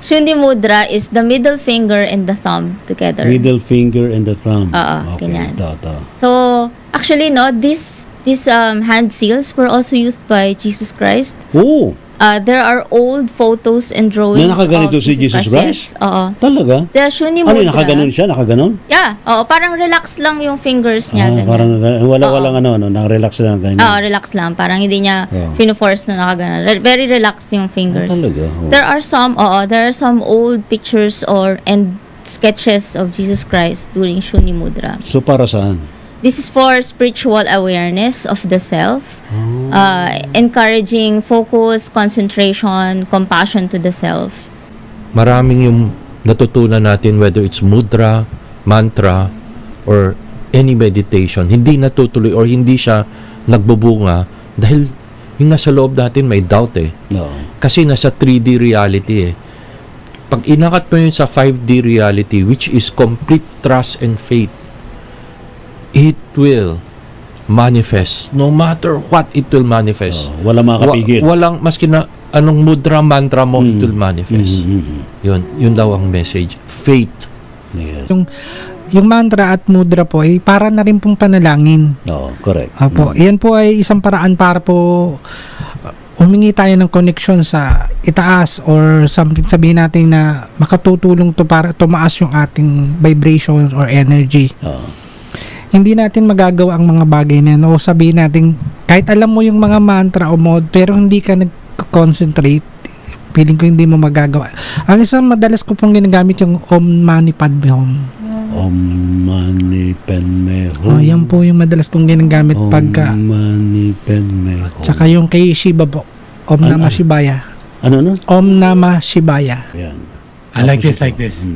Shunya Mudra is the middle finger and the thumb together. Middle finger and the thumb. Okay, ganyan. Ito. So, actually, no, these hand seals were also used by Jesus Christ. Oh! There are old photos and drawings na nakaganito of si Jesus Christ? Yes, oo. Talaga? The Shunya Mudra. Ano, nakaganon siya? Nakaganon? Yeah, oo. Parang relax lang yung fingers niya. Ganyan. Parang walang nakarelax lang ganyan. Relax lang. Parang hindi niya fino-force na nakaganon. Very relaxed yung fingers. Talaga? There are some old pictures and sketches of Jesus Christ during Shunya Mudra. So, para saan? This is for spiritual awareness of the self, encouraging focus, concentration, compassion to the self. Maraming yung natutunan natin, whether it's mudra, mantra, or any meditation, hindi natutuloy or hindi siya nagbubunga dahil yung nasa loob natin may doubt Kasi nasa 3D reality Pag inakat mo yun sa 5D reality, which is complete trust and faith, it will manifest. No matter what, it will manifest. Wala makakapigil. Walang, maski na anong mudra, mantra mo, it will manifest. Yun daw ang message. Faith. Yes. Yung mantra at mudra po ay para na rin pong panalangin. Correct. Opo. Yan po ay isang paraan para po humingi tayo ng connection sa itaas or sabihin natin na makatutulong to para tumaas yung ating vibration or energy. Hindi natin magagawa ang mga bagay na yan o sabihin natin kahit alam mo yung mga mantra o mode pero hindi ka nag-concentrate, feeling ko hindi mo magagawa. Ang isang madalas ko pong ginagamit yung Om Mani Padme Hum. Om Mani Padme Hum. Yan po yung madalas kong ginagamit pagka Om Mani Padme Hum. Tsaka yung kay Shiva po, Om Namah Shivaya. Ano? Om Namah Shivaya. Yan. I like this.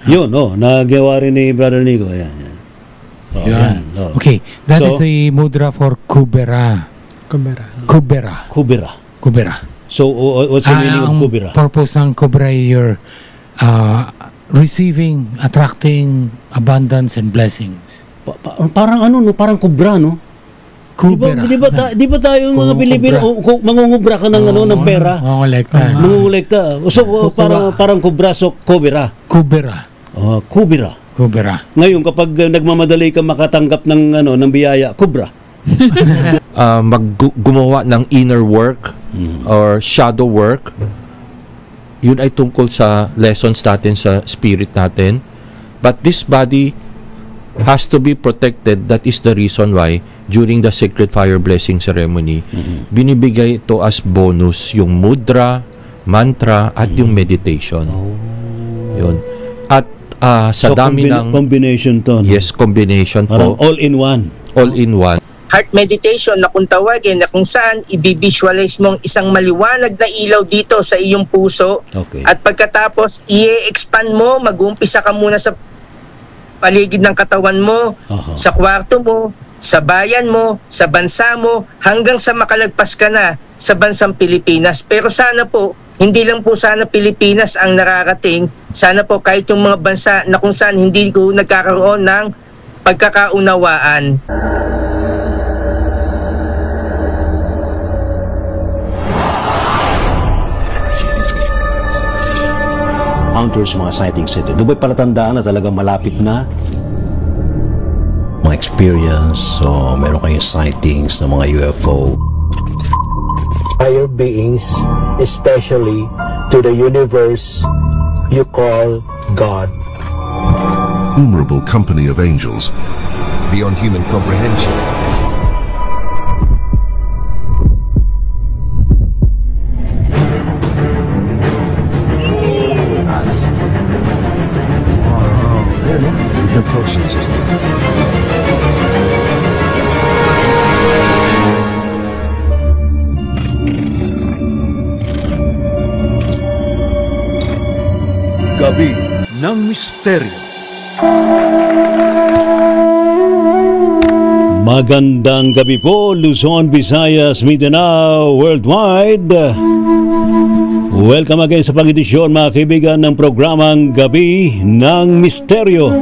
Yun, nagawa rin ni Brother Nico. Yan. Okay, that is the mudra for Kubera. So, what's the meaning of Kubera? Purpose ng Kubera is your receiving, attracting abundance and blessings. Parang parang kubra, no? Kubera. Di ba tayo mga Pilipino, mangungubra ka ng ng pera? Mangungulekta. So, parang kubra, so Kubera. Kubera. Ngayon, kapag nagmamadali ka makatanggap ng biyaya, kubra. Gumawa ng inner work or shadow work, yun ay tungkol sa lessons natin sa spirit natin. But this body has to be protected. That is the reason why during the Sacred Fire Blessing Ceremony, binibigay ito as bonus yung mudra, mantra, at yung meditation. Yun. At sa dami ng combination to. Yes, combination parang po. All in one. Heart meditation na kung tawagin na kung saan i-visualize mo ang isang maliwanag na ilaw dito sa iyong puso. At pagkatapos i-expand mo, mag-uumpisa ka muna sa paligid ng katawan mo, sa kwarto mo, sa bayan mo, sa bansa mo, hanggang sa makalagpas ka na sa bansang Pilipinas. Pero sana po, hindi lang po sana Pilipinas ang nakarating, sana po kahit yung mga bansa na kung saan hindi ko nagkakaroon ng pagkakaunawaan. Encounters, mga sightings ito. Doon ba'y palatandaan na talagang malapit na? Mga experience, so meron kayong sightings ng mga UFO. Higher beings, especially to the universe you call God. Innumerable company of angels, beyond human comprehension. Propulsion system. Gabi ng Misteryo. Magandang gabi po, Luzon, Visayas, Mindanao, worldwide. Welcome again sa pag-edisyon, mga kaibigan, ng programang Gabi ng Misteryo.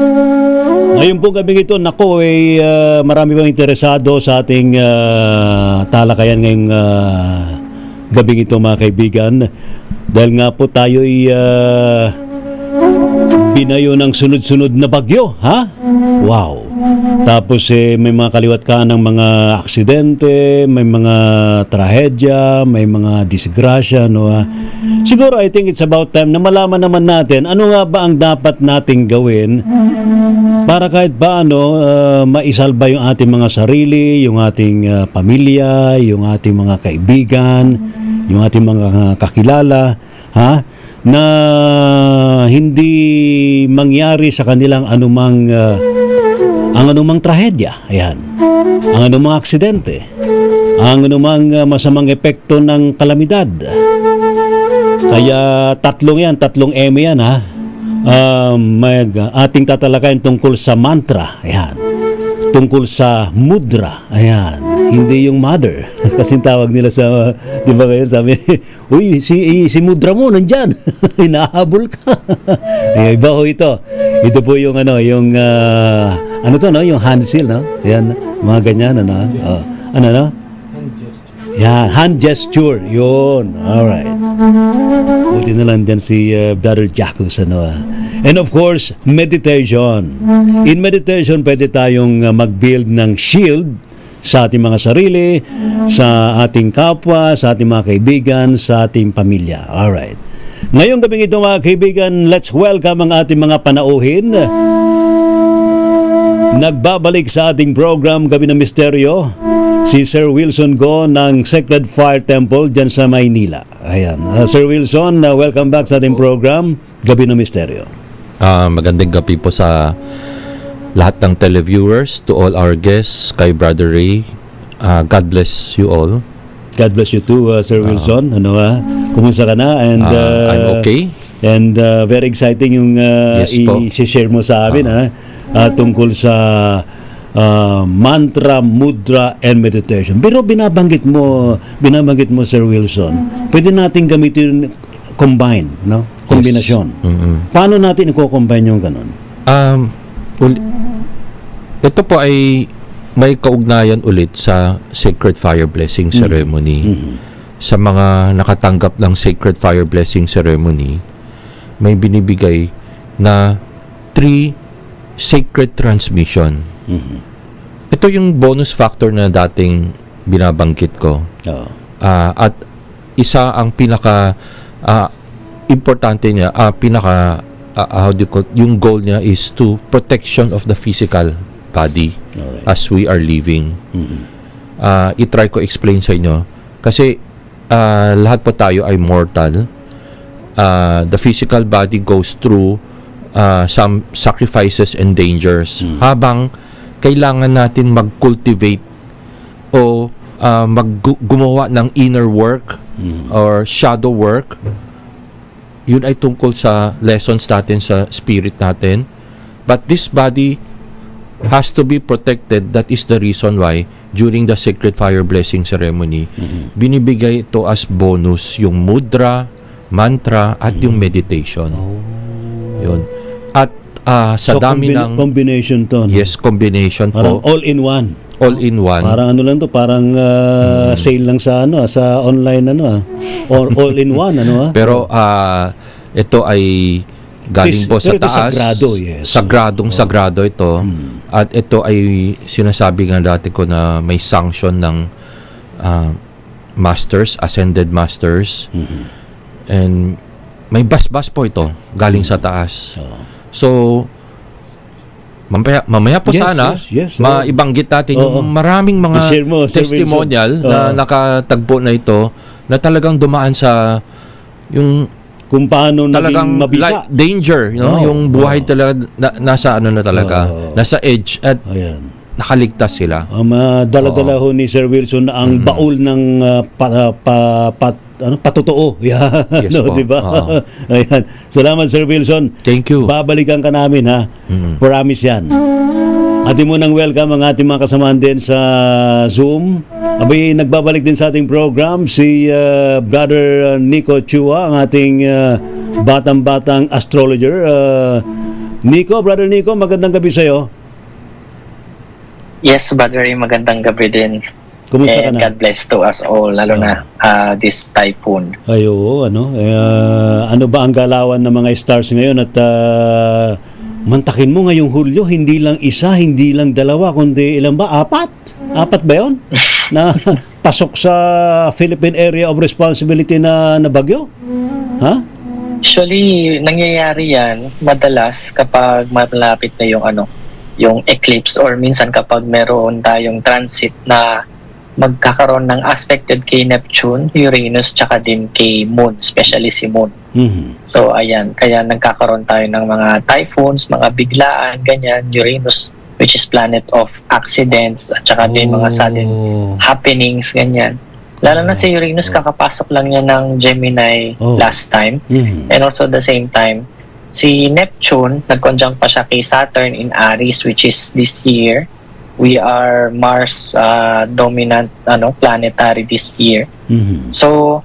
Ngayon po gabi ito, marami bang interesado sa ating talakayan ngayong gabi ito, mga kaibigan. Dahil nga po tayo'y binayo ng sunod-sunod na bagyo, ha? Wow. Tapos may mga kaliwat ka ng mga aksidente, may mga trahedya, may mga disgrasya, no? Siguro I think it's about time na malaman naman natin ano nga ba ang dapat nating gawin para kahit paano maisalba yung ating mga sarili, yung ating pamilya, yung ating mga kaibigan, yung ating mga kakilala, ha? Na hindi mangyari sa kanilang anumang trahedya. Ayan. Ang anumang aksidente. Ang anumang masamang epekto ng kalamidad. Kaya tatlong M yan, ha. Ating tatalakayin tungkol sa mantra. Ayan. Tungkol sa mudra. Ayan. Hindi yung mother. Kasi tawag nila sa, di ba kayo, sabi, uy, si mudra mo nandyan. Hinahabol ka. Iba ho ito. Ito po yung yung yung hand seal, no? Yan, mga ganyan, no? Yan, hand gesture. Yun. Alright. Buti na lang dyan si Brother Jacos, And of course, meditation. In meditation, pwede tayong mag-build ng shield sa ating mga sarili, sa ating kapwa, sa ating mga kaibigan, sa ating pamilya. Alright. Ngayong gabing ito, mga kaibigan, let's welcome ang ating mga panauhin. Nagbabalik sa ating program Gabi ng Misteryo, si Sir Wilson Go ng Sacred Fire Temple dyan sa Maynila. Ayan. Sir Wilson, welcome back sa ating program Gabi ng Misteryo. Magandang gabi po sa lahat ng televiewers, to all our guests, kay Brother Ray. God bless you all. God bless you too, Sir Wilson. Kumusta ka na? And I'm okay. And very exciting yung i-share mo sa amin, tungkol sa mantra, mudra, and meditation. Pero binabanggit mo, Sir Wilson, pwede natin gamitin combine, no? Kombinasyon. Yes. Mm-hmm. Paano natin i-combine yung ganun? Ito po ay may kaugnayan ulit sa Sacred Fire Blessing Ceremony. Mm-hmm. Sa mga nakatanggap ng Sacred Fire Blessing Ceremony, may binibigay na 3 sacred transmission. Mm-hmm. Ito yung bonus factor na dating binabanggit ko. At isa ang pinaka importante niya, yung goal niya is to protection of the physical body. Alright. As we are living. Mm-hmm. I-try ko explain sa inyo kasi lahat po tayo ay mortal. The physical body goes through some sacrifices and dangers. Habang kailangan natin mag-cultivate o gumawa ng inner work or shadow work, yun ay tungkol sa lessons natin sa spirit natin. But this body has to be protected. That is the reason why during the Sacred Fire Blessing Ceremony, binibigay ito as bonus yung mudra, mantra, at yung meditation. Yun. At sa dami ng combination to, no? Yes, combination parang po. All in one. All in one. Parang lang to, parang sale lang sa sa online or all in one Pero ito ay galing po sa taas. Sagrado, yes. Sagrado ito. At ito ay sinasabi nga dati ko na may sanction ng masters, ascended masters. And may basbas po ito galing sa taas. So mamaya po sana maibanggit natin yung maraming mga testimonial na nakatagpo na ito na talagang dumaan sa yung kung paano naging mabisa. Danger, yung buhay talaga nasa nasa edge at nakaligtas sila. Dala-dala ho ni Sir Wilson ang baul ng patotoo. Yes, di ba? Ayan. Salamat, Sir Wilson. Thank you. Babalikan ka namin, ha? Promise yan. Atin mo nang welcome ang ating mga kasamahan din sa Zoom. Abay, nagbabalik din sa ating program si Brother Nico Chua, ang ating batang-batang astrologer. Brother Nico, magandang gabi sa'yo. Yes, Brother Ray, magandang gabi din. Kumusta ka And na? God bless to us all, lalo na this typhoon. Ayo, ano ba ang galawan ng mga stars ngayon at mantakin mo ngayong Hulyo, hindi lang isa, hindi lang dalawa, kundi ilan ba? Apat ba yun? Na pasok sa Philippine Area of Responsibility na bagyo? Ha? Actually, nangyayari yan madalas kapag malapit na yung eclipse, or minsan kapag meron tayong transit na magkakaroon ng aspected kay Neptune, Uranus, tsaka din kay Moon, especially si Moon. So ayan, kaya nagkakaroon tayo ng mga typhoons, mga biglaan, ganyan. Uranus, which is planet of accidents, at tsaka din mga sudden happenings, ganyan. Lalo na si Uranus, kakapasok lang niya ng Gemini last time. And also at the same time, si Neptune, nag-conjunct pa siya kay Saturn in Aries, which is this year. We are Mars dominant planetary this year. So,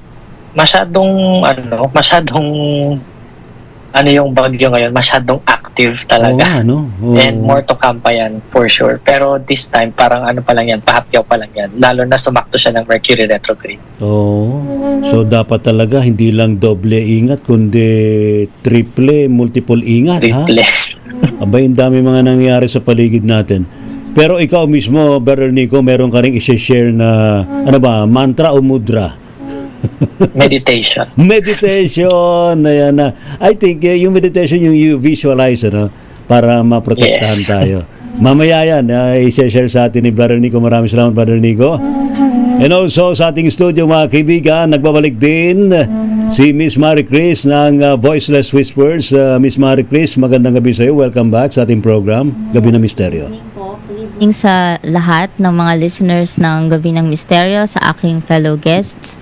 masyadong yung bagyo ngayon, masyadong active talaga. And more to come pa yan, for sure. Pero this time, parang pa lang yan, pahapyaw pa lang yan. Lalo na sumakto siya ng Mercury retrograde. So dapat talaga hindi lang doble ingat, kundi triple, multiple ingat. Triple. Abay, ang dami mga nangyayari sa paligid natin. Pero ikaw mismo, Brother Nico, meron ka rin i-share na, mantra o mudra? Meditation. Ayan na. I think yung meditation, yung you visualize, para maprotektahan tayo. Mamaya yan, i-share sa atin ni Brother Nico. Maraming salamat, Brother Nico. And also sa ating studio, mga kaibigan, nagbabalik din si Miss Marie Chris ng Voiceless Whispers. Miss Marie Chris, magandang gabi sa iyo. Welcome back sa ating program, Gabi ng Misteryo. Sa lahat ng mga listeners ng Gabi ng Misteryo, sa aking fellow guests,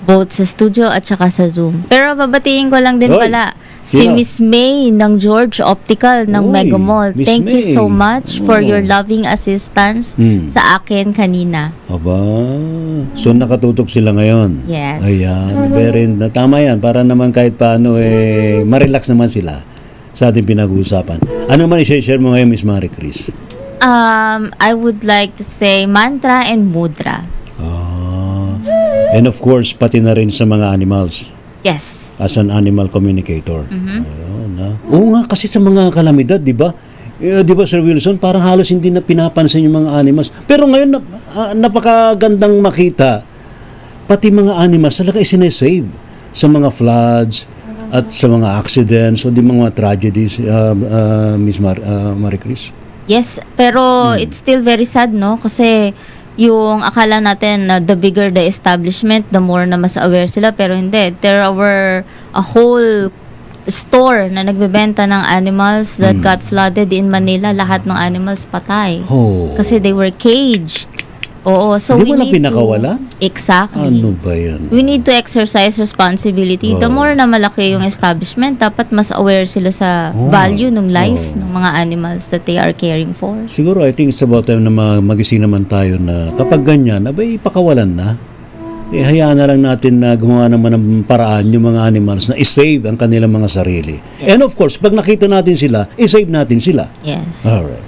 both sa studio at saka sa Zoom. Pero babatiin ko lang din pala si Miss May ng George Optical ng Mega Mall. Thank you so much for your loving assistance sa akin kanina. Aba, so nakatutok sila ngayon. Yes. Ayan, tama yan. Para naman kahit paano, ma-relax naman sila sa ating pinag-uusapan. Ano man i-share mo ngayon, Miss Marie Chris? I would like to say mantra and mudra. And of course, pati na rin sa mga animals. Yes. As an animal communicator. Oo nga, kasi sa mga kalamidad, di ba? Di ba, Sir Wilson, parang halos hindi na pinapansin yung mga animals. Pero ngayon, napakagandang makita. Pati mga animals talaga isinesave sa mga floods at sa mga accidents o di mga tragedies, Miss Marie Chris. Yes, pero it's still very sad, no? Kasi yung akala natin na the bigger the establishment, the more na mas aware sila, pero hindi. There were a whole store na nagbebenta ng animals that got flooded in Manila. Lahat ng animals patay. Kasi they were caged. Oo, so di ba na pinakawala? Exactly. Ano ba yan? We need to exercise responsibility. The more na malaki yung establishment, dapat mas aware sila sa value ng life ng mga animals that they are caring for. Siguro, I think it's about time na magising naman tayo na kapag ganyan, abay, pakawalan na. Hayaan na lang natin na gumawa naman ng paraan yung mga animals na i-save ang kanilang mga sarili. Yes. And of course, pag nakita natin sila, i-save natin sila. Yes. Alright.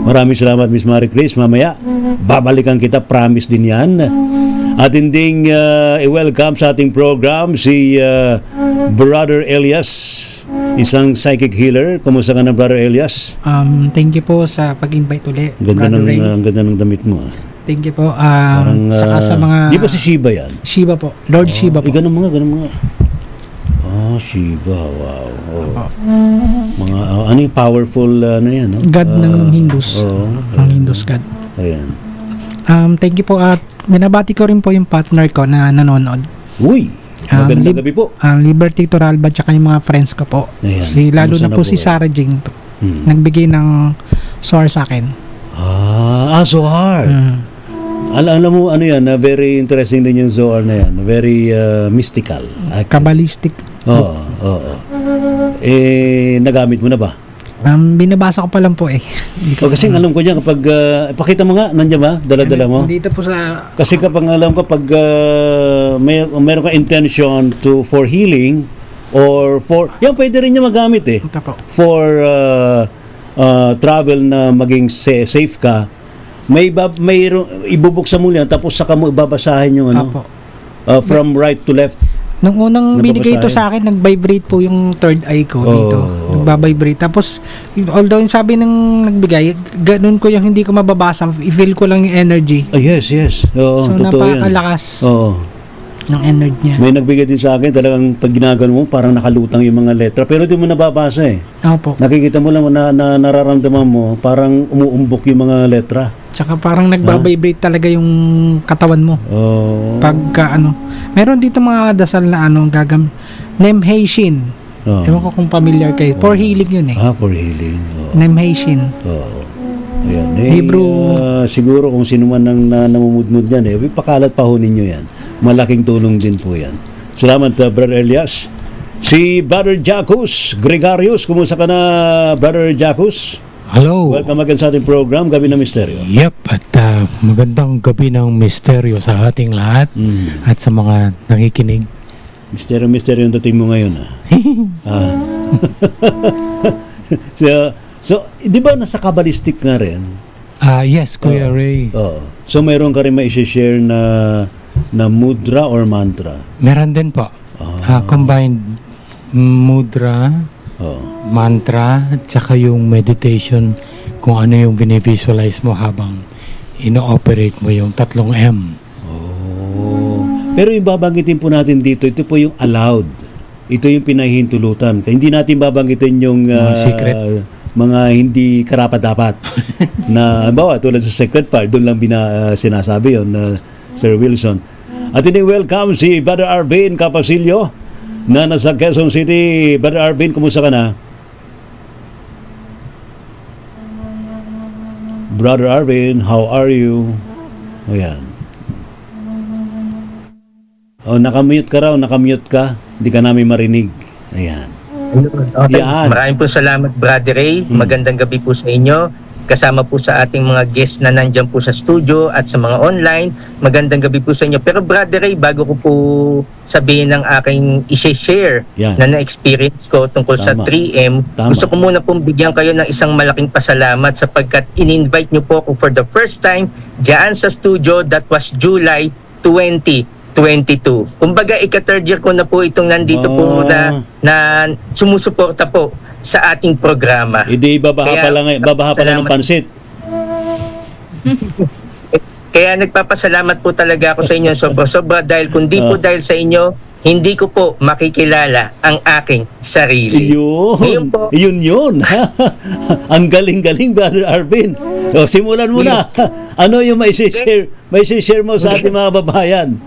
Maraming salamat, Miss Marie Chris. Mamaya, babalikan kita. Promise din yan. At hinding i-welcome sa ating program si Brother Elias, isang psychic healer. Kumusta ka na, Brother Elias? Thank you po sa pag-invite ulit. Ganda ng damit mo. Thank you po. Saka sa mga... Di ba si Shiva yan? Shiva po. Lord Shiva po. Ganun mga. Shiva. Wow. Mga, ano yung powerful, yan, no? God ng Hindus. Ang Hindus God. Ayan. Thank you po. At binabati ko rin po yung partner ko na nanonood. Uy! Magandang gabi po. Liberty Toralba tsaka yung mga friends ko po. Ayan. Lalo na po si Sarah Jing po. Nagbigay ng soar sa akin. Zohar. Alam mo, ano yan, very interesting din yung Zohar na yan. Very mystical. Kabbalistic. Oo. Nagamit mo na ba? Binabasa ko pa lang po kasi alam ko niya kapag, pakita mo nga, nandiyan ba? Dala-dala mo? Dito po sa... Kasi kapag alam ko, pag meron ka intention for healing, or for, yan pwede rin niya magamit for travel na maging safe ka, may ibubuksan mo yan tapos saka mo ibabasahin yung ano. From right to left. Nung unang binigay ito sa akin, nag-vibrate po yung third eye ko dito. Nagbabibrate. Tapos, although yung sabi ng nagbigay, ganun ko yung hindi ko mababasa. I-feel ko lang yung energy. Yes. So, napakalakas ng energy niya. May nagbigay din sa akin, talagang pag ginagano mo, parang nakalutang yung mga letra. Pero di mo nababasa eh. Opo. Nakikita mo lang na nararamdaman mo, parang umuumbok yung mga letra. Tsaka parang nagbabibrate talaga yung katawan mo. Pagka meron dito mga dasal na gagamit. Nemheishin. Ewan ko kung familiar kayo. For healing yun eh. For healing. Nemheishin. Ayan. Hebrew. Siguro kung sino man nang namumudmud yan pakalat pa ho ninyo yan. Malaking tulong din po yan. Salamat Brother Elias. Si Brother Jacus Gregarius. Kumusta ka na Brother Jacus? Hello. Welcome again sa ating program, Gabi ng Misteryo. Yep, at magandang gabi ng misteryo sa ating lahat at sa mga nakikinig. Misteryo yung dating mo ngayon. So, di ba nasa Kabbalistic nga rin? Yes, Kuya Ray. So, mayroon ka rin ma-share na mudra or mantra? Meron din po. Combined mudra, mantra, at saka yung meditation, kung ano yung binivisualize mo habang ino-operate mo yung 3M. Pero yung babanggitin po natin dito, ito po yung allowed. Ito yung pinahihintulutan. Hindi natin babanggitin yung secret, mga hindi karapat-dapat na, bawa, tulad sa secret file, doon lang sinasabi yun, Sir Wilson. At welcome si Brother Arvin Capasilio na nasa Quezon City. Brother Arvin, kumusta ka na? Brother Arvin, how are you? Ayan. Nakamute ka raw, nakamute ka. Hindi ka namin marinig. Ayan. Okay. Maraming po salamat, Brother Ray. Magandang gabi po sa inyo. Kasama po sa ating mga guests na nandyan po sa studio at sa mga online. Magandang gabi po sa inyo. Pero Brother Ray, bago ko po sabihin ng aking i-share na na-experience ko tungkol sa 3M, gusto ko muna pong bigyan kayo ng isang malaking pasalamat sapagkat in-invite nyo po ako for the first time dyan sa studio. That was July 2022. Kumbaga, ika-third year ko na po itong nandito po na sumusuporta po sa ating programa. Hindi, babaha pa lang ng pansit. Kaya nagpapasalamat po talaga ako sa inyo sobra-sobra dahil kung di po dahil sa inyo, hindi ko po makikilala ang aking sarili. Yun. Ang galing-galing, Brother Arvin. Simulan mo na. Ano yung may share mo sa ating mga babayan?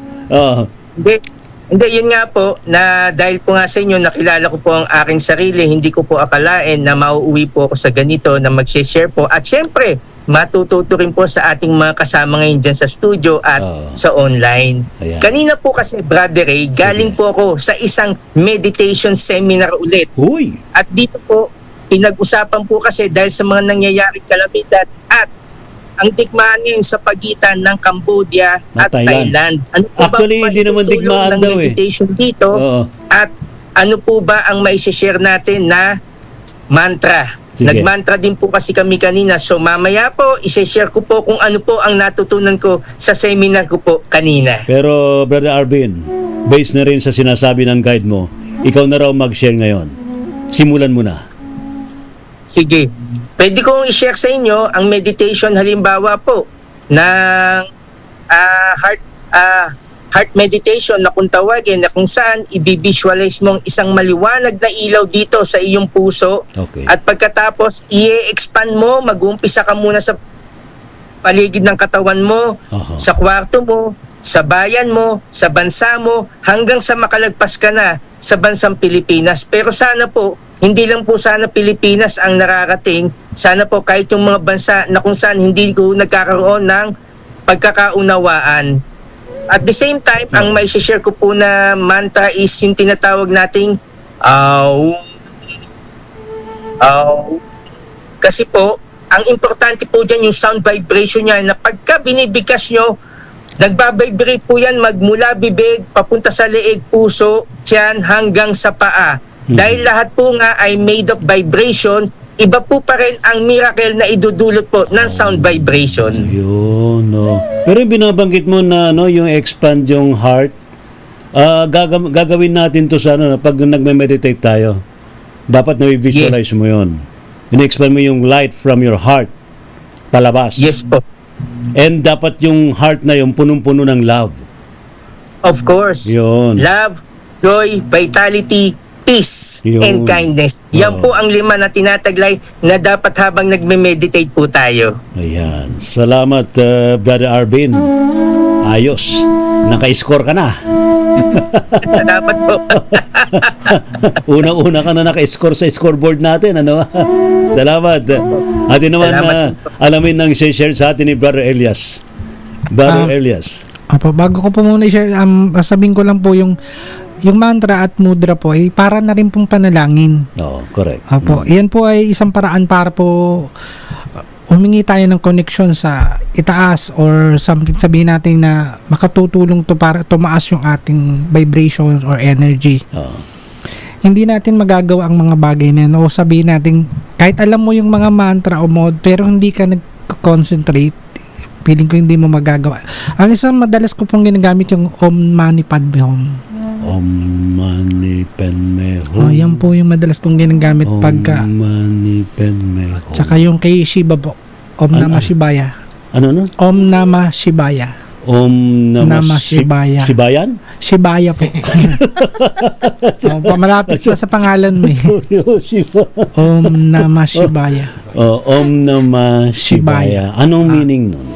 Hindi, yun nga po, na dahil po nga sa inyo, nakilala ko po ang aking sarili, hindi ko po akalain na mauuwi po ako sa ganito, na mag-share po. At syempre, matututo rin po sa ating mga kasama ngayon dyan sa studio at sa online. Ayan. Kanina po kasi, Brother Ray, galing po ako sa isang meditation seminar ulit. At dito po, pinag-usapan po kasi dahil sa mga nangyayaring kalamidad at ang digmaan ngayon sa pagitan ng Cambodia at Thailand. Ano po actually, hindi naman digmaan daw meditation dito? At ano po ba ang mai-share natin na mantra? Sige. Nagmantra din po kasi kami kanina. So mamaya po, i-share ko po kung ano po ang natutunan ko sa seminar ko po kanina. Pero Brother Arvin, based na rin sa sinasabi ng guide mo, ikaw na raw mag-share ngayon. Simulan mo na. Sige. Pwede kong i-share sa inyo ang meditation halimbawa po ng heart meditation na kung tawagin, na kung saan i-visualize mong isang maliwanag na ilaw dito sa iyong puso. At pagkatapos i-expand mo, mag-uumpisa ka muna sa paligid ng katawan mo, sa kwarto mo, sa bayan mo, sa bansa mo, hanggang sa makalagpas ka na sa bansang Pilipinas. Pero sana po, hindi lang po sana Pilipinas ang nakarating. Sana po kahit yung mga bansa na kung saan hindi ko nagkakaroon ng pagkakaunawaan. At the same time, ang may share ko po na mantra is yung tinatawag nating kasi po, ang importante po dyan yung sound vibration niya na pagka binibigkas nyo, nagbabibrate po yan magmula bibig, papunta sa leeg, puso, tiyan, hanggang sa paa. Dahil lahat po nga ay made of vibration, iba po pa rin ang miracle na idudulot po ng sound vibration. Yun, no. Pero yung binabanggit mo na yung expand yung heart, gagawin natin to sa pag nagme-meditate tayo. Dapat na-visualize mo yun. In-expand mo yung light from your heart palabas. Yes po. And dapat yung heart na yung punong-puno ng love. Of course. Yun. Love, joy, vitality, peace, and kindness. Yan po ang 5 na tinataglay na dapat habang nagme-meditate po tayo. Ayan. Salamat, Brother Arvin. Ayos. Naka-score ka na. Salamat po. Unang-una ka na naka-score sa scoreboard natin. Salamat. Atin naman alamin ng share sa atin ni Brother Elias. Brother Elias. Apo, bago ko po muna i-share, sabihin ko lang po yung mantra at mudra po ay para na rin pong panalangin. Oo, correct. Apo, yan po ay isang paraan para po humingi tayo ng connection sa itaas or sabihin natin na makatutulong to para tumaas yung ating vibration or energy. Hindi natin magagawa ang mga bagay na yan o sabihin natin kahit alam mo yung mga mantra o mod pero hindi ka nag-concentrate, feeling ko hindi mo magagawa. Ang isang madalas ko pong ginagamit yung Om Mani Padme Hum. Om Mani Padme Hum. Yan po yung madalas kong ginagamit pagka Om Mani Padme Hum. Tsaka yung kay Shiva po. Om Namah Shivaya. Ano? Om Namah Shivaya. Om Namah Shivaya. Sibayan? Shivaya po. Malapit sa pangalan mo eh. Om Namah Shivaya. Om Namah Shivaya. Anong meaning nun?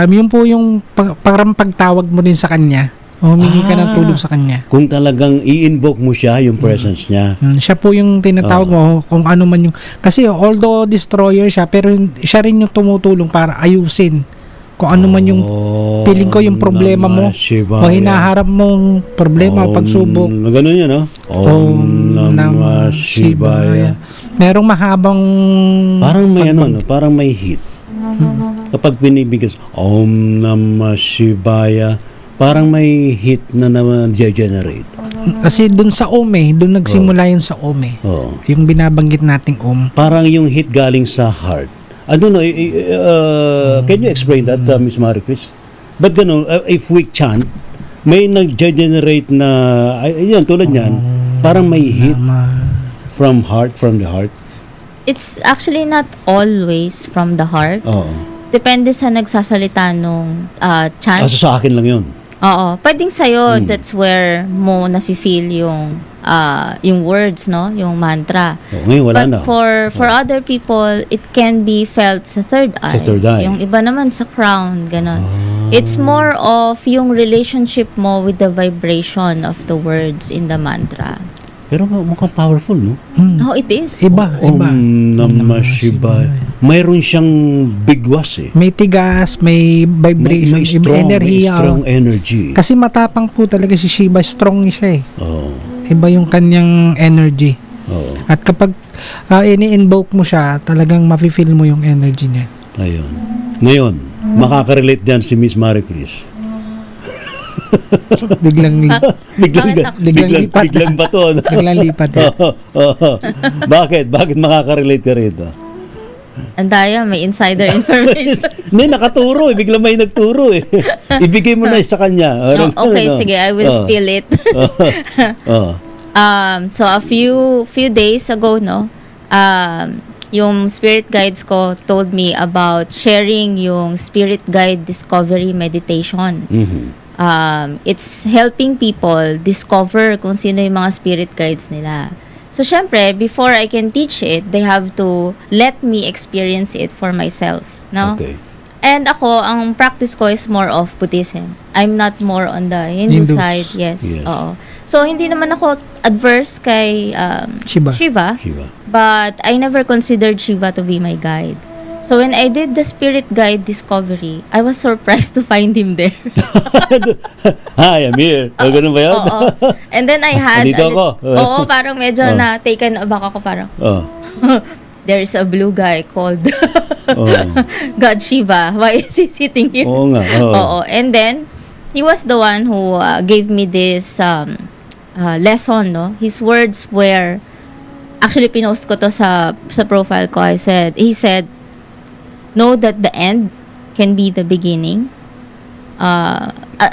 Yun po yung parang pagtawag mo din sa kanya. Humingi ka ng tulong sa kanya. Kung talagang i-invoke mo siya, yung presence niya. Siya po yung tinatawag mo kung ano man yung... Kasi although destroyer siya, pero siya rin yung tumutulong para ayusin kung ano man yung feeling ko yung problema mo o hinaharap mong problema o pagsubok. Ganun yun, no? Om Namah Shivaya. Merong mahabang... Parang may parang may hit. Kapag binibigay Om Namah Shivaya, parang may hit na generate. Kasi dun sa Om dun nagsimula yun sa Om yung binabanggit nating Om. Parang yung hit galing sa heart. I don't know, can you explain that, Miss Maricris? But if we chant, may nag-generate na, yun, tulad yan, parang may hit from the heart. It's actually not always from the heart. Depende sa nagsasalita nung chant. Sa akin lang yun. Oo. Pwedeng sa'yo, that's where mo nafe-feel yung words, no? Yung mantra. Ngayon wala But na. for other people, it can be felt sa third eye. Sa third eye. Yung iba naman sa crown, ganon. It's more of yung relationship mo with the vibration of the words in the mantra. Pero mukhang powerful, no? Oh, it is. Iba. Om Namah Shivaya. Mayroon siyang bigwas eh. May tigas, may vibration, may strong energy. Kasi matapang po talaga si Shiva, strong siya eh. Iba yung kanyang energy. At kapag ini-invoke mo siya, talagang mafe-feel mo yung energy niya. Ayun. Ngayon, makaka-relate diyan si Miss Maricris. Biglang bato. Biglang lipat. Bakit makaka-relate ka rito? Andaya, may insider information. May nakaturo eh. Biglang may nagturo eh. Ibigay mo na sa kanya. Okay, sige. I will spill it. So, a few days ago, no, yung spirit guides ko told me about sharing yung spirit guide discovery meditation. It's helping people discover kung sino yung mga spirit guides nila. So, syempre, before I can teach it, they have to let me experience it for myself, no? Okay. And ako, ang practice ko is more of Buddhism. I'm not more on the Hindu side. Yes. Oo. So, hindi naman ako adverse kay Shiva. But I never considered Shiva to be my guide. So, when I did the spirit guide discovery, I was surprised to find him there. Hi, I'm here. Ganun ba yun? Oo. And then I had... Dito ako. Oo, parang medyo na taken aback ako. Parang, there's a blue guy called God Shiva. Why is he sitting here? Oo nga. Oo. And then, he was the one who gave me this lesson, no? His words were, actually pinost ko to sa profile ko. He said, know that the end can be the beginning.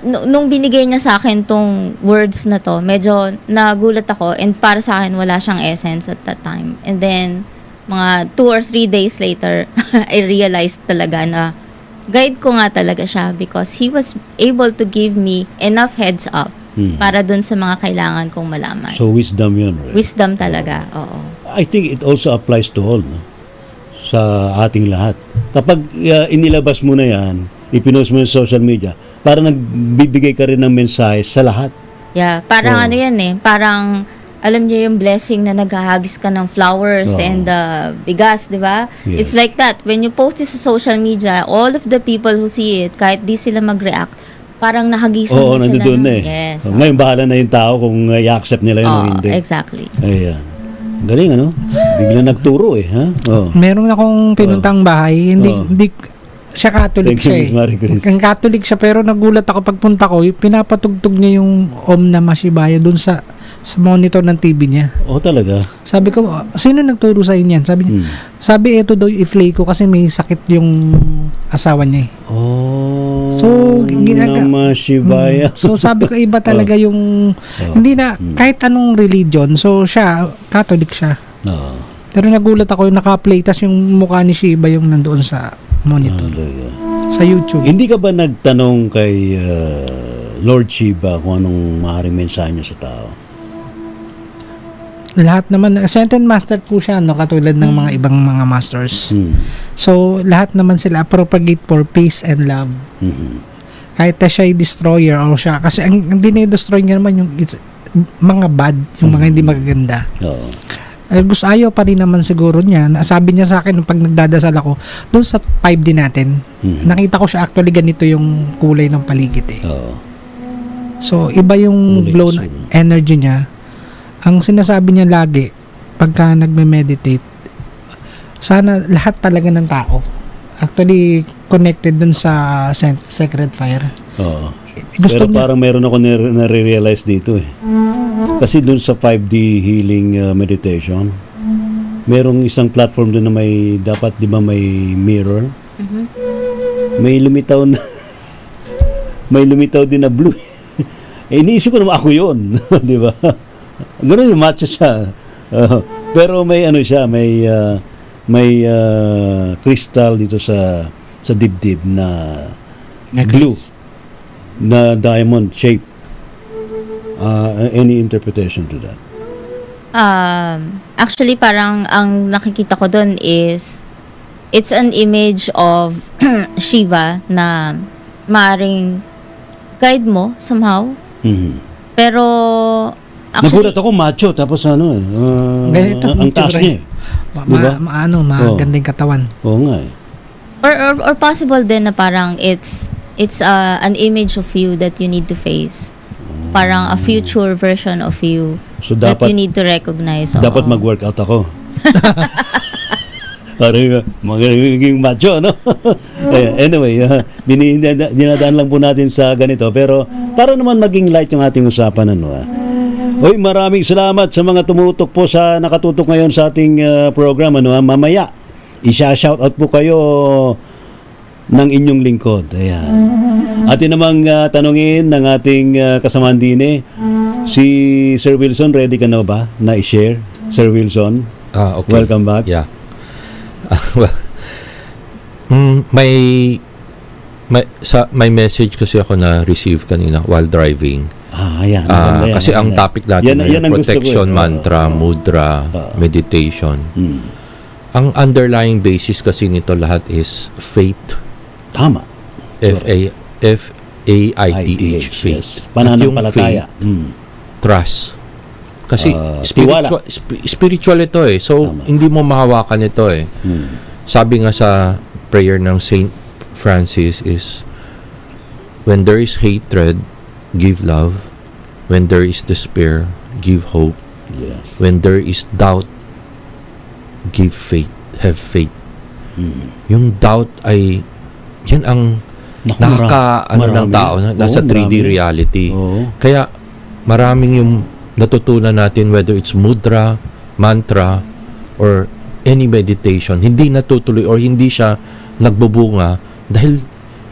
Nung binigay niya sa akin tong words na to, medyo nagulat ako, and para sa akin wala siyang essence at that time. And then mga 2 or 3 days later, I realized talaga na guide ko nga talaga siya, because he was able to give me enough heads up para dun sa mga kailangan kong malaman. So wisdom yun, right? Wisdom talaga, oo. I think it also applies to all, no? Sa ating lahat. Kapag inilabas mo na yan, ipinost mo sa social media, para nagbibigay ka rin ng mensahe sa lahat. Yeah, parang ano yan eh, parang alam niyo yung blessing na naghahagis ka ng flowers and bigas, di ba? Yes. It's like that. When you post it sa social media, all of the people who see it, kahit di sila mag-react, parang nahagisan na sila. Nandoon na eh. Yes. Ngayon, bahala na yung tao kung i-accept nila yun o hindi. Exactly. Ayan. Galing, ano? Bigla nagturo eh, ha? Meron akong pinuntang bahay, hindi siya Catholic siya eh. Ang Catholic siya, pero nagulat ako pagpunta ko, pinapatugtog niya yung Om Namah Shivaya dun sa monitor ng TV niya. Talaga? Sabi ko, sino nagturo sa inyo yan? Sabi, ito daw i-play ko kasi may sakit yung asawa niya eh. So, Namah Shivaya. So, sabi ko, iba talaga yung, hindi na, kahit anong religion, so siya, Catholic siya. Pero nagulat ako, naka-play, tas yung mukha ni Shiva yung nandoon sa monitor. Sa YouTube. Hindi ka ba nagtanong kay Lord Shiva kung anong maaaring mensahe niya sa tao? Lahat naman, sentence master po siya, no, katulad ng mga ibang mga masters. So, lahat naman sila propagate for peace and love. Kahit na siya ay destroyer o siya, kasi ang dinidestroy niya naman yung mga bad, yung mga hindi magaganda. Gusto ayaw pa rin naman siguro niya. Sabi niya sa akin pag nagdadasal ako, doon sa 5D natin, nakita ko siya actually ganito yung kulay ng paligid eh. So, iba yung glow na energy niya. Ang sinasabi niya lagi, pagka nagme-meditate, sana lahat talaga ng tao actually connected dun sa sacred fire. Pero parang meron ako nare-realize dito eh. Kasi dun sa 5D healing meditation, merong isang platform dun na may, dapat di ba may mirror? May lumitaw na may lumitaw din na blue. Iniisip ko naman ako yun. Di ba? Ganun yung matcha siya. Pero may ano siya, may crystal dito sa dibdib na blue, na diamond shape. Any interpretation to that? Actually, parang ang nakikita ko doon is it's an image of Shiva na maaring guide mo somehow. Pero actually, nagulat ako macho, tapos ano ganito, ang taas niya. Diba? Magandang katawan. Oo nga eh. Or possible din na parang it's an image of you that you need to face. Parang a future version of you that you need to recognize. Dapat mag-workout ako. Parang magiging macho, no? Anyway, dinadaan lang po natin sa ganito. Pero para naman maging light yung ating usapan, ano Hoy, maraming salamat sa mga tumutok po sa nakatutok ngayon sa ating program, ano mamaya. Isa-shoutout po kayo ng inyong lingkod. Ayan. Atin namang tanungin ng ating kasamaan din si Sir Wilson, ready ka na ba na i-share? Sir Wilson, okay. Welcome back. Yeah. May message kasi ako na receive kanina while driving. Ayan. Kasi ang topic natin yan protection, mantra, mudra, meditation. Ang underlying basis kasi nito lahat is faith. Tama. F-A-I-T-H, faith. Yes. Pananampalataya. Trust. Kasi spiritual ito eh. So, hindi mo mahawakan ito eh. Sabi nga sa prayer ng Saint Francis is, when there is hatred, give love. When there is despair, give hope. Yes. When there is doubt, give faith. Have faith. Yung doubt ay, yan ang ng tao, nasa 3D reality. Kaya, maraming yung natutunan natin, whether it's mudra, mantra, or any meditation, hindi natutuloy or hindi siya nagbubunga dahil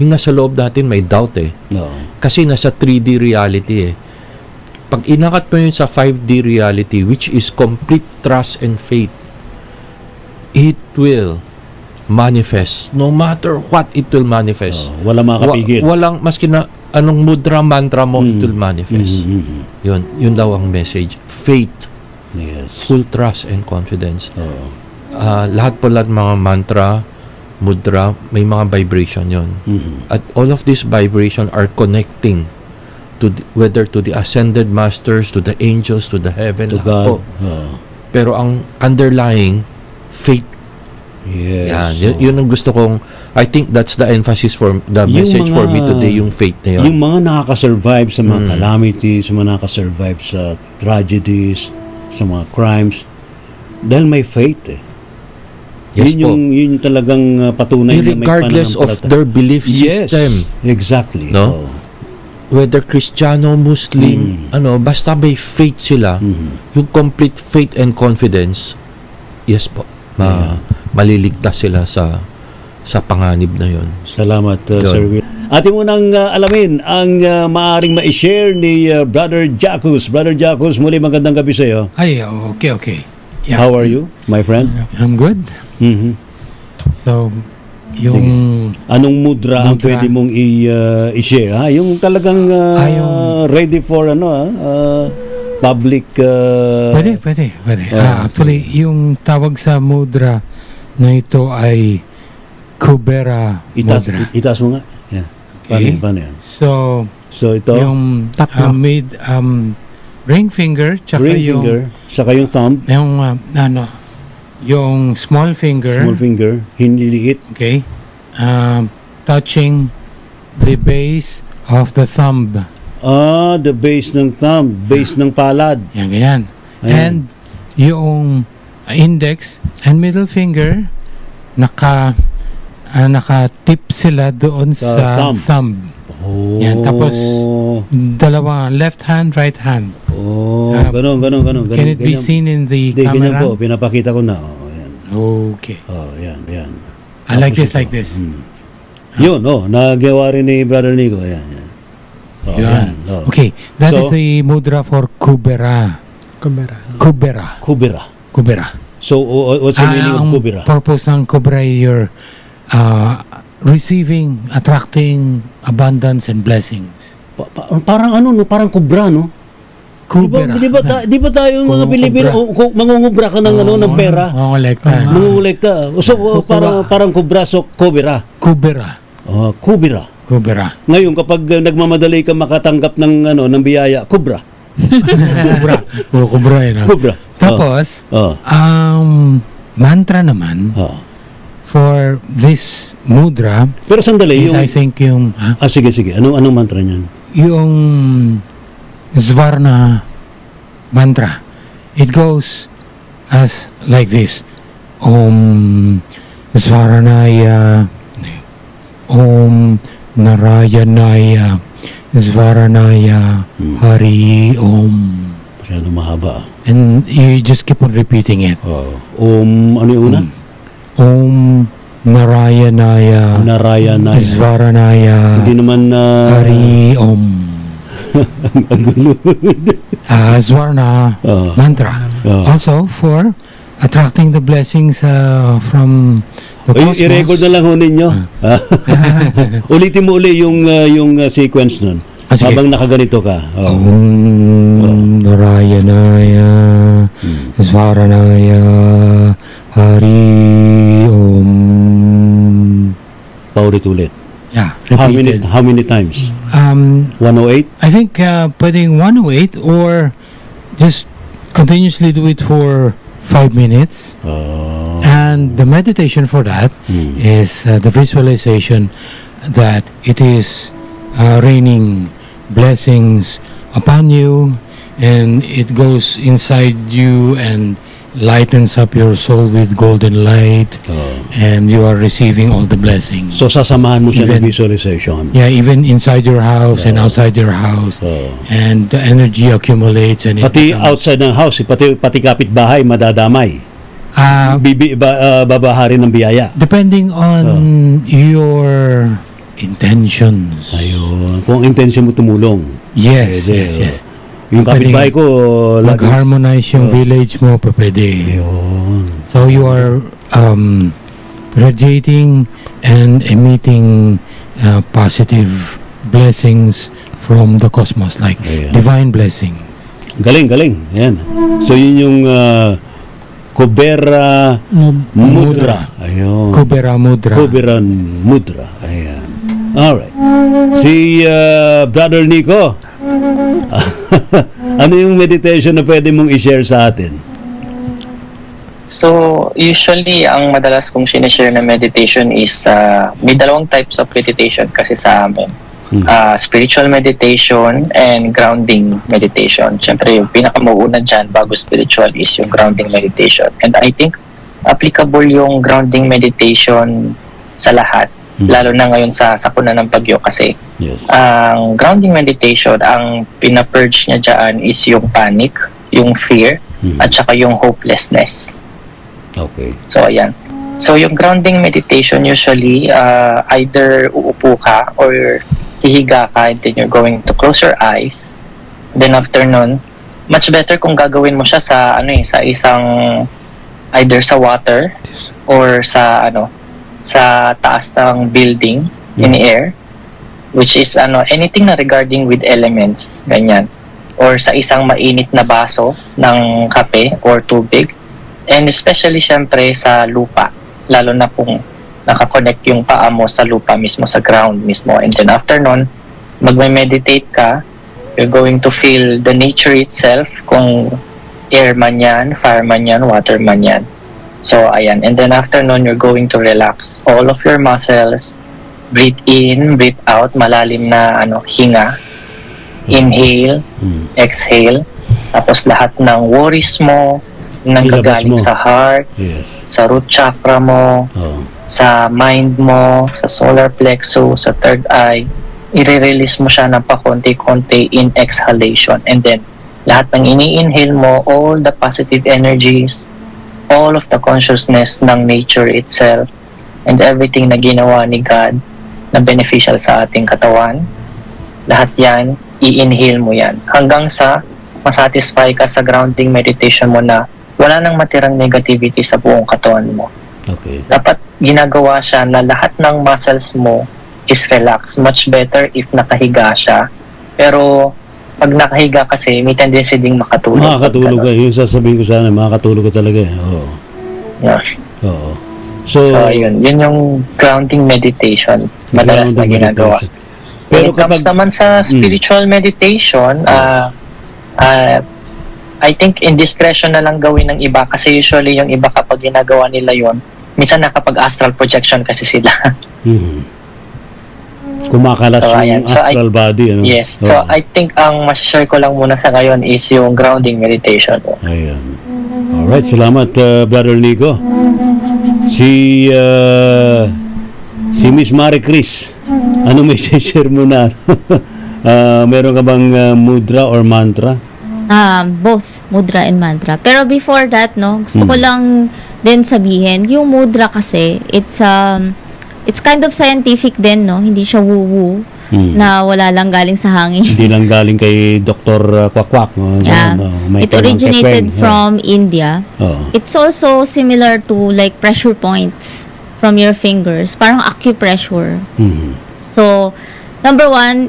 yung nasa loob natin may doubt eh. No. Kasi nasa 3D reality eh. Pag inakat mo yun sa 5D reality, which is complete trust and faith, it will manifest. No matter what, it will manifest. Wala makakapigil. Walang, maski na anong mudra, mantra mo, it will manifest. Yun daw ang message. Faith. Yes. Full trust and confidence. Lahat pala mga mantra, mudra, may mga vibration yon. At all of these vibration are connecting to whether to the ascended masters, to the angels, to the heaven, to God. Pero ang underlying faith. Yes. Yan, yun ang gusto kong, I think that's the emphasis for the message for me today, yung faith na yun. Yung mga nakaka-survive sa mga calamities, mga nakaka-survive sa tragedies, sa mga crimes, dahil may faith eh. Yes, yun talagang patunay na may regardless of their belief system. Yes, exactly. No? Whether Kristiyano, Muslim, basta may faith sila, yung complete faith and confidence, yes po, maliligtas sila sa panganib na yun. Salamat, Sir Will. Atin munang alamin ang maaaring ma-share ni Brother Jacus. Brother Jacus, muli magandang gabi sa iyo. Ay, okay. Yeah. How are you, my friend? I'm good. So, yung... Anong mudra ang pwede mong i-share? Yung talagang ready for public... Pwede. Actually, yung tawag sa mudra na ito ay Kubera mudra. Itaas mo nga. Yeah. Okay. Paano yan? So ito? Yung made ring finger, tsaka saka yung thumb. Yung small finger, hiniliit. Okay. Touching the base of the thumb. The base ng thumb, base ng palad. Yan, ganyan. And yung index and middle finger naka-tip sila doon sa thumb. Yan, tapos dalawa, left hand, right hand. Ganun. Can it be seen in the camera? Ganyan po, pinapakita ko na. Yan. Okay. Yan. I like this, like this. Yun, nagawa rin ni Brother Nico. Yan. Okay, that is the mudra for Kubera. So, what's the meaning of Kubera? Ang purpose ng Kubera is your receiving, attracting abundance and blessings. Parang parang kubra, no? Kubera. Di ba tayo mga Pilipino, mangungubra ka ng pera? Mangungulekta. So, parang kubra, so Kubera. Kubera. Ngayon, kapag nagmamadali ka makatanggap ng biyaya, kubra. Kubra yun. Tapos, mantra naman, for this mudra, pero sandali, I think yung... sige. Anong mantra niyan? Yung Svarna mantra. It goes as like this. Om Svaranaya, Om Narayanaya, Svaranaya, Hari Om. Masyado mahaba. And you just keep on repeating it. Om, ano yung una? Om Narayanaya, Svaranaya, hindi naman Hari Om. Svarna mantra. Also for attracting the blessings from the cosmos. I-record na lang ho ninyo. Ulitin mo uli yung sequence nun. Habang nakaganito ka. Om Narayanaya, Svaranaya, Hari Om. Paulit-ulit. Yeah, repeated. How many times? 108? I think pwedeng 108 or just continuously do it for 5 minutes. And the meditation for that is the visualization that it is raining blessings upon you, and it goes inside you and lightens up your soul with golden light, and you are receiving all the blessings. So sasamahan mo siya ng visualization. Yeah, even inside your house and outside your house, and the energy accumulates. And pati outside ng house, pati kapitbahay madadamay. Babaha rin ng biyaya. Depending on your intentions. Ayun. Kung intention mo tumulong. Yes, yes. Yung kapitbahay ko, mag-harmonize yung village mo, pwede. Ayun. So you are radiating and emitting positive blessings from the cosmos, like divine blessings. Galing. Yan. So yun yung Kubera Mudra. Ayun. Kubera Mudra. Kubera Mudra. Ayan. Alright. Si Brother Nico, ano yung meditation na pwede mong i-share sa atin? So, usually, ang madalas kong sinishare na meditation is may dalawang types of meditation kasi sa amin. Spiritual meditation and grounding meditation. Siyempre, yung pinakamuuna dyan bago spiritual is yung grounding meditation. And I think applicable yung grounding meditation sa lahat, lalo na ngayon sa sakuna ng bagyo kasi ang grounding meditation, ang pinapurge niya dyan is yung panic, yung fear, at saka yung hopelessness. Okay. So, ayan. So, yung grounding meditation usually, either uupo ka or hihiga ka, and then you're going to close your eyes. Then after nun, much better kung gagawin mo siya sa sa isang either sa water or sa sa taas ng building in the air, which is anything na regarding with elements, ganyan. Or sa isang mainit na baso ng kape or tubig. And especially syempre sa lupa, lalo na kung nakakonect yung paa mo sa lupa mismo, sa ground mismo. And then after nun, magme-meditate ka, you're going to feel the nature itself, kung air man yan, fire man yan, water man yan. So, ayan. And then after nun, you're going to relax all of your muscles, breathe in, breathe out, malalim na hinga, inhale, exhale, tapos lahat ng worries mo, nanggagaling sa heart, sa root chakra mo, sa mind mo, sa solar plexus, sa third eye, i-release mo siya ng pakonti-konti in exhalation. And then, lahat ng ini-inhale mo, all the positive energies, all of the consciousness ng nature itself, and everything na ginawa ni God na beneficial sa ating katawan, lahat yan, i-inhale mo yan. Hanggang sa masatisfy ka sa grounding meditation mo na wala nang matirang negativity sa buong katawan mo. Okay. Dapat ginagawa siya na lahat ng muscles mo is relaxed. Much better if nakahiga siya. Pero pag nakahiga kasi, may tendency ding makatulog. Makakatulog ka. Yung sasabihin ko sana, makakatulog ka talaga. Oo. Yeah. Oo. So yun yung grounding meditation. Madalas na ginagawa. Pero when it comes naman sa spiritual meditation, I think indiscretion na lang gawin ng iba kasi usually yung iba kapag ginagawa nila yon, minsan nakapag-astral projection kasi sila. Kumakalas yung astral body. Yes. So I think ang mas-share ko lang muna sa ngayon is yung grounding meditation. Ayan. Alright, salamat Brother Nico. Si Miss Marie Chris, ano may share mo na? Meron ka bang mudra or mantra? Both mudra and mantra. Pero before that, gusto ko lang din sabihin, yung mudra kasi, it's kind of scientific din, hindi siya woo-woo, na wala lang galing sa hangin. Hindi lang galing kay Dr. Kwak-Kwak. Yeah. It originated from India. It's also similar to like pressure points from your fingers. Parang acupressure. So, number one,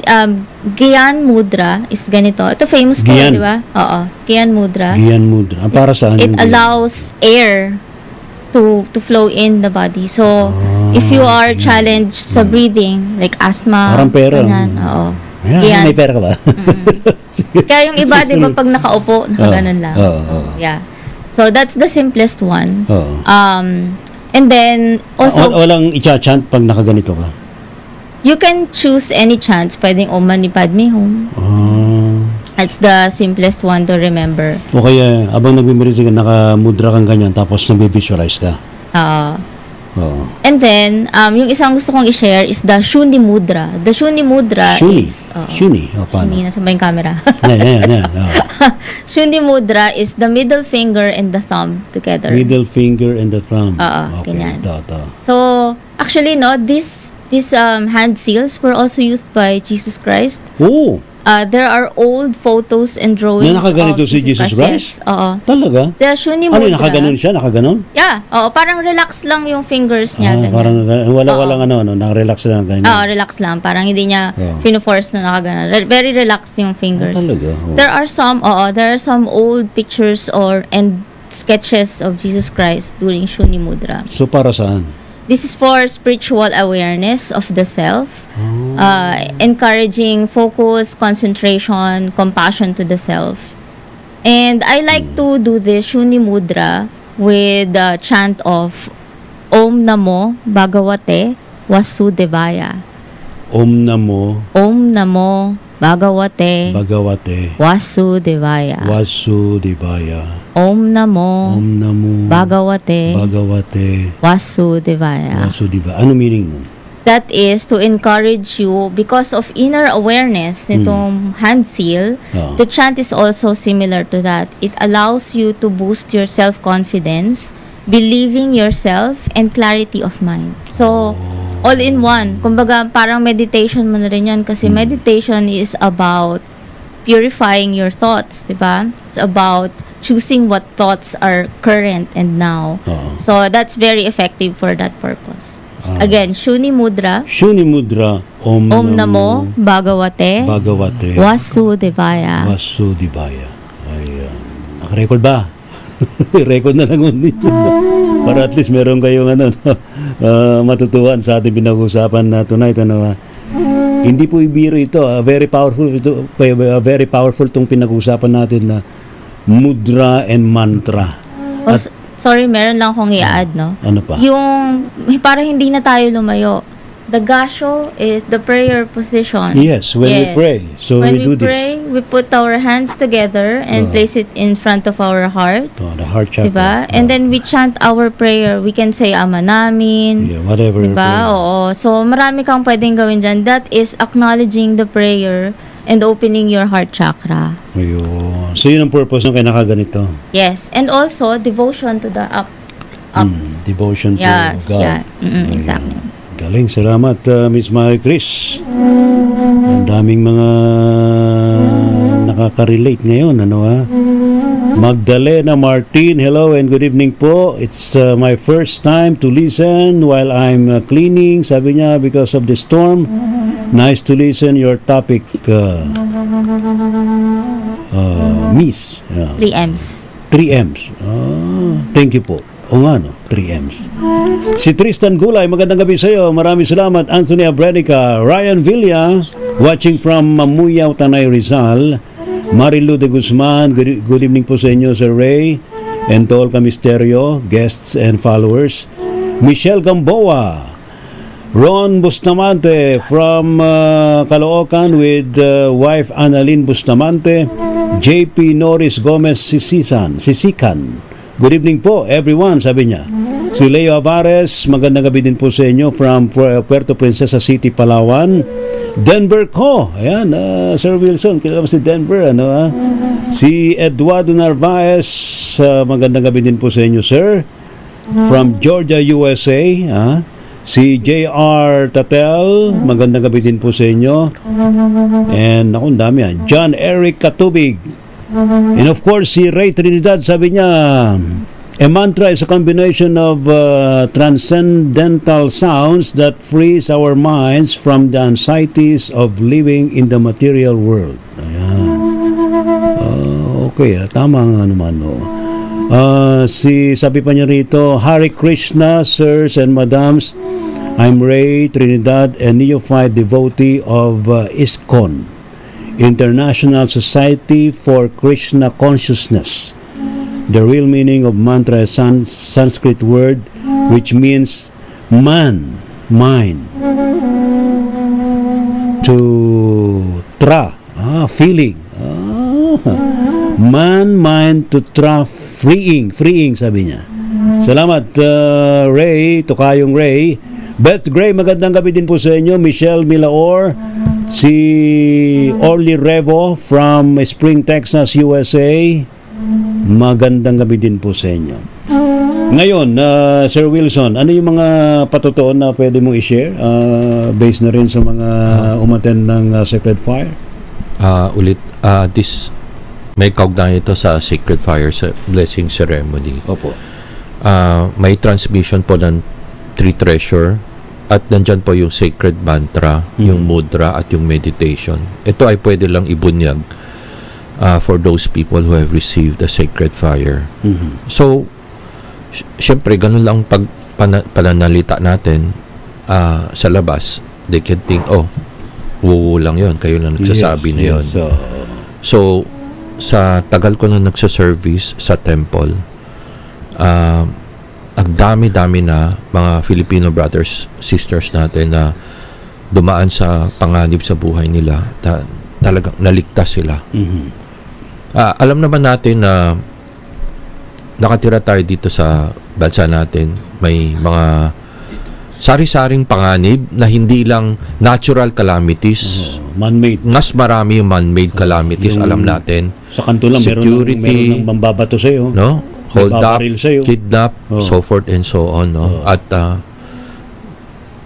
Gyan Mudra is ganito. Ito famous to, di ba? Oo. Gyan Mudra. Gyan Mudra. Para saan? It allows air to flow in the body. So, if you are challenged sa breathing, like asthma, parang pera. Oo. Ayan, may pera ka ba? Kaya yung iba, di ba, pag nakaupo, nakaganon lang. Yeah. So, that's the simplest one. And then, also, walang i-chant pag nakaganito ka? You can choose any chants. Pwedeng Om Mani Padme Hum. It's the simplest one to remember. O kaya, abang nag-memorize ka, nakamudra kang ganyan, tapos nag-visualize ka. Oo. And then, yung isang gusto kong i-share is the Shuni Mudra. The Shuni Mudra is... Shuni? O, paano? Hindi, nasa ba yung camera? Yan. Shuni Mudra is the middle finger and the thumb together. Middle finger and the thumb. Okay, ganyan. So, actually, no, these hand seals were also used by Jesus Christ. Oh! There are old photos and drawings na nakaganito si Jesus Christ? Yes, oo. Talaga? The Shuni Mudra. Ano, nakaganon siya? Nakaganon? Yeah, oo. Parang relax lang yung fingers niya. Parang walang nakarelax lang ganyan. Relax lang. Parang hindi niya fino-force na nakaganon. Very relaxed yung fingers. Talaga? There are some old pictures and sketches of Jesus Christ during Shuni Mudra. So, para saan? This is for spiritual awareness of the self, encouraging focus, concentration, compassion to the self. And I like to do the Shuni Mudra with the chant of Om Namo Bhagavate Vasudevaya. Om Namo Bhagavate Vasudevaya. Om Namo Bhagavate Vasudevaya. Ano meaning mo? That is to encourage you because of inner awareness nitong hand seal. The chant is also similar to that. It allows you to boost your self-confidence, believing yourself, and clarity of mind. So, all in one. Kumbaga, parang meditation mo na rin yan kasi meditation is about purifying your thoughts, diba? It's about choosing what thoughts are current and now. So, that's very effective for that purpose. Again, Shuni Mudra. Om Namo Bhagavate Vasudevaya. Ayan. Nakarecord ba? Record na lang ulit. Para at least meron kayong matutuhan sa ating pinag-usapan na tonight. Hindi po ibiro ito. Very powerful itong pinag-usapan natin na mudra and mantra. Sorry, meron lang akong i-add, no? Ano pa? Yung, para hindi na tayo lumayo. The gasho is the prayer position. Yes, when we pray. So when we do pray, we put our hands together and place it in front of our heart. The heart chakra. Diba? And then we chant our prayer. We can say Ama Namin. Yeah, whatever. Diba? Oo. So marami kang pwedeng gawin dyan. That is acknowledging the prayer and opening your heart chakra. Ayun. So yun ang purpose ng kinakaganito. Yes. And also, devotion to the up. Devotion to God. Yeah. Exactly. Galing. Salamat, Miss Mary Chris. Ang daming mga nakaka-relate ngayon. Magdalena Martin, hello and good evening po. It's my first time to listen while I'm cleaning. Sabi niya, because of the storm. Nice to listen your topic, Miss. 3Ms. 3Ms. Thank you po. O nga, 3Ms. Si Tristan Gulay, magandang gabi sa iyo. Maraming salamat. Anthony Abrenica, Ryan Villa, watching from Mamuyaw, Tanay, Rizal. Marilu de Guzman, good evening po sa inyo, Sir Ray, and to all Kamisteryo, guests and followers. Michelle Gamboa, Ron Bustamante from Caloocan with wife Annalyn Bustamante, JP Norris Gomez Sisikan. Good evening po everyone, sabi niya. Si Leo Avares, magandang gabi din po sa inyo from Puerto Princesa City, Palawan. Denver ko, ayan, Sir Wilson, kilala mo si Denver, Si Eduardo Narvaez, magandang gabi din po sa inyo, sir. From Georgia, USA, Si J.R. Tatel, magandang gabi din po sa inyo. And, ang dami yan. John Eric Katubig. And of course, si Ray Trinidad, sabi niya, a mantra is a combination of transcendental sounds that frees our minds from the anxieties of living in the material world. Ayan. Okay, tama nga naman, sabi pa niya rito, Hare Krishna, sirs and madams, I'm Ray Trinidad, a neophyte devotee of ISKCON, International Society for Krishna Consciousness. The real meaning of mantra is Sanskrit word which means man, mind, to tra, feeling. Man, mind to freeing sabi niya. Salamat, Ray, Tokayong Ray. Beth Gray, magandang gabi din po sa inyo. Michelle Milaor, si Orly Revo from Spring, Texas, USA. Magandang gabi din po sa inyo. Ngayon, Sir Wilson, ano yung mga patutuon na pwede mong i-share based na rin sa mga umattend ng Sacred Fire? May kaugnayan ito sa Sacred Fire sa Blessing Ceremony. Opo. May transmission po ng Three Treasure at nandyan po yung Sacred Mantra, yung Mudra at yung Meditation. Ito ay pwede lang ibunyag for those people who have received the Sacred Fire. So, syempre, ganun lang pananalita natin sa labas. They can think, wuwu lang yun. Kayo lang nagsasabi na yun. So, sa tagal ko na nagsaservice sa temple, ang dami-dami na mga Filipino brothers, sisters natin na dumaan sa panganib sa buhay nila, talagang naligtas sila. Alam naman natin na nakatira tayo dito sa bansa natin, may mga sari-saring panganib na hindi lang natural calamities, man-made. Mas marami yung man-made calamities, alam natin. Sa kanto lang, security, meron ng mambabato sa'yo. No? Hold up, kidnap, so forth and so on. No? At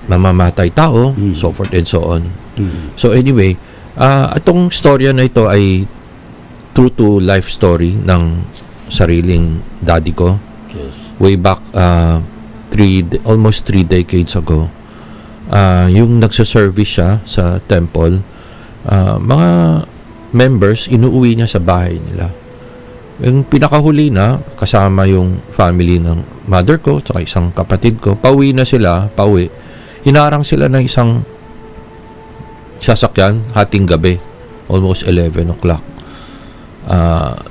mamamatay tao, so forth and so on. So anyway, itong storya na ito ay true to life story ng sariling daddy ko. Yes. Way back almost 3 decades ago. Yung nagsaservice siya sa temple, mga members, inuuwi niya sa bahay nila. Yung pinakahuli na, kasama yung family ng mother ko, tsaka isang kapatid ko, pauwi na sila, hinarang sila ng isang sasakyan, hating gabi, almost 11 o'clock.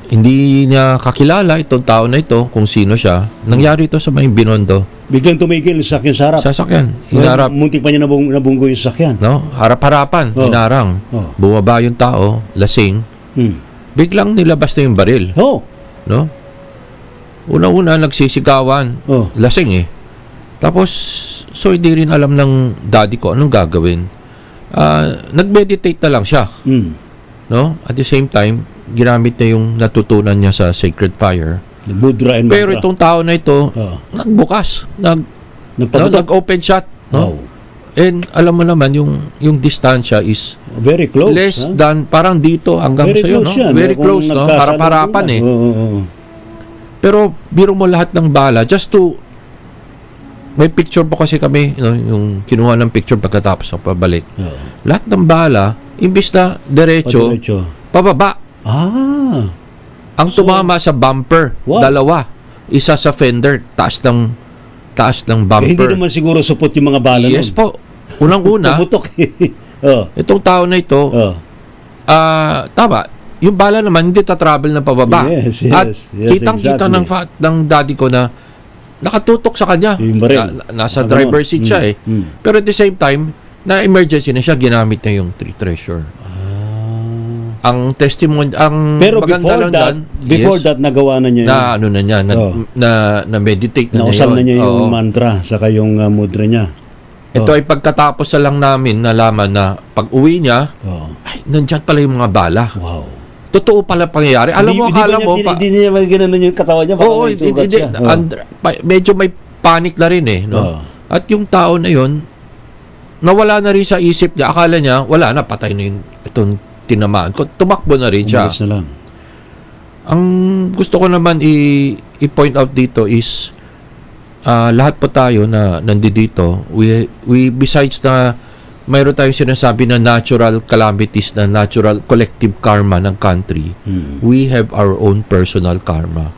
Hindi niya kakilala itong tao na ito, kung sino siya. Nangyari ito sa may Binondo. Biglang tumigil sa sakyan sa harap. Sasakyan. Hinarap. Muntik pa niya nabunggo yung sakyan. No? Harap-harapan. Hinarang. Bumaba yung tao, lasing. Biglang nilabas na yung baril. No? Una-una nagsisigawan. Lasing eh. Tapos, so hindi rin alam ng daddy ko anong gagawin. Nag-meditate na lang siya. No? At the same time, ginamit na yung natutunan niya sa Sacred Fire. Mudra and Pero itong tao na ito, nagbukas. Nag-open shot. No? And alam mo naman, yung distansya is very close. Less than, parang dito hanggang very sa'yo. No? Very close. No? Harap-harapan eh. Pero biro mo lahat ng bala just to may picture po kasi kami, yung kinuha ng picture pagkatapos ng pabalik. Lahat ng bala, imbis na diretso, pababa. Ang tumama sa bumper, dalawa. Isa sa fender, taas ng bumper. Hindi naman siguro supot yung mga bala Yes po. Unang-una, itong tao na ito, tama, yung bala naman hindi ta-travel na pababa. At kitang-kita ng daddy ko na nakatutok sa kanya. Nasa driver seat siya eh. Pero at the same time, na emergency na siya, ginamit niya yung Three Treasure. Ang testimony, pero before that nagawa na niya na meditate na niya. Nausap na niya yung mantra saka yung mudra niya. Ito ay pagkatapos na lang namin nalaman na pag uwi niya, ay, nandyan pala yung mga bala. Totoo pala pangyayari. Alam mo, akala mo hindi niya magiginanon yung katawan niya. Oo, medyo may panic na rin eh. No? At yung tao na yun, nawala na rin sa isip niya. Akala niya, wala na, patay na yung itong tinamaan ko. Tumakbo na rin siya. Na lang. Ang gusto ko naman i-point out dito is lahat po tayo na nandito, we besides na mayroon tayong sinasabi na natural calamities, na natural collective karma ng country, we have our own personal karma.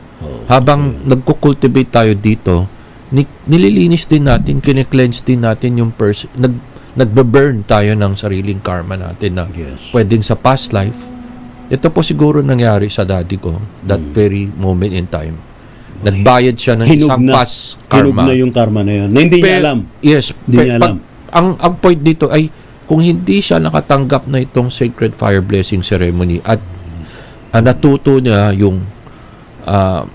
Habang nagko-cultivate tayo dito, nililinis din natin, kine-cleanse din natin yung nagbe-burn tayo ng sariling karma natin na pwedeng sa past life. Ito po siguro nangyari sa daddy ko, that very moment in time. Nagbayad siya ng isang past karma. Hinug na yung karma na yun. Hindi niya alam. Yes. Ang point dito ay kung hindi siya nakatanggap na itong Sacred Fire Blessing Ceremony at natuto niya yung